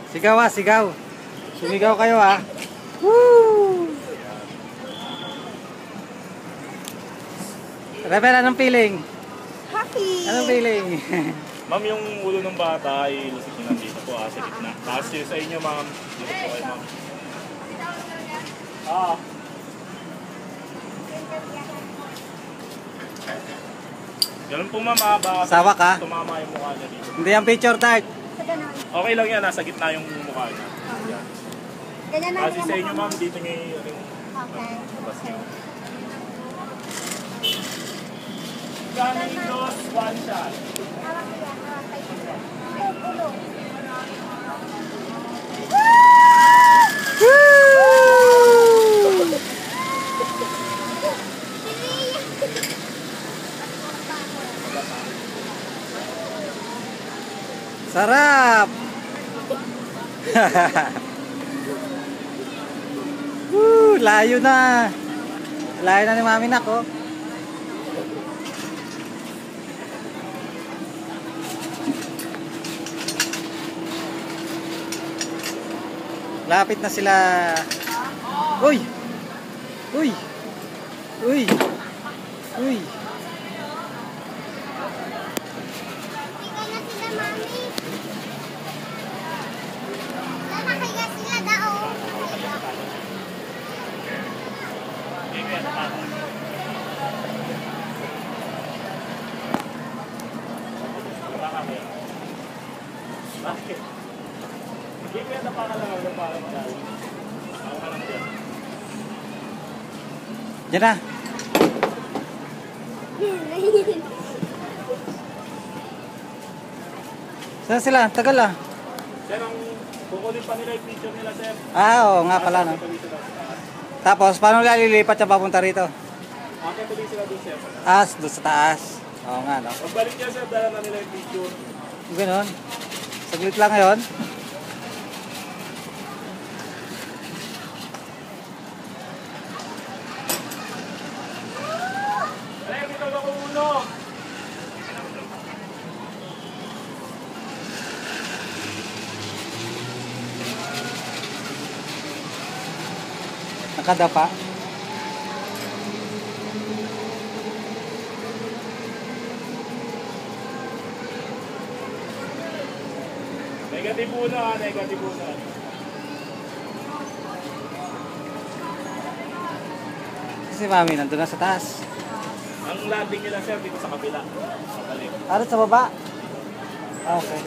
Sigaw ah, sigaw. Sumigaw kayo ah. Woo! Rebel, anong feeling? Happy! Anong feeling? Ma'am, yung ulo ng bata ay lusot nyo nandito po, sa gitna. Tapos yung sa inyo, ma'am. Dito po kayo, ma'am. Ah. Ganun po, ma'am. Baka Sawa ka? tumama yung mukha niya dito. Hindi yung picture tart. Okay lang yan, nasa gitna yung mukha niya. Yan. Ganyan na Kasi sa inyo, ma'am, dito nyo yung Okay. labas nyo. Coming close, one shot. Hawak ko yan, hawak kayo. Ulo. Sarap! Woo, layo na. Layo na ni Mami Nak, oh. Lapit na sila. Uy! Uy! Uy! Uy! Higa na sila, Mami. Nakahiga sila, dao. Bakit? Hindi ko yan napakalangan na parang dahil. Ako ka lang dyan. Diyan na. Saan sila? Tagal ah. Sir, ang kukunin pa nila yung picture nila, sir. Ah, oo nga pala, no. Tapos, paano nila lilipat siya papunta rito? Okay, tuloy sila doon, sir. Doon sa taas. Oo nga, no. Pagbalik niya, sir, dala na nila yung picture. Ganon. Saglit lang ngayon. Ay, dito ako uno. Nakadapa. Negative una, negative una. Si Mami nandun na sa taas. Ang landing nila, sir, dito sa kabila. Sa balik. Sa baba. Okay.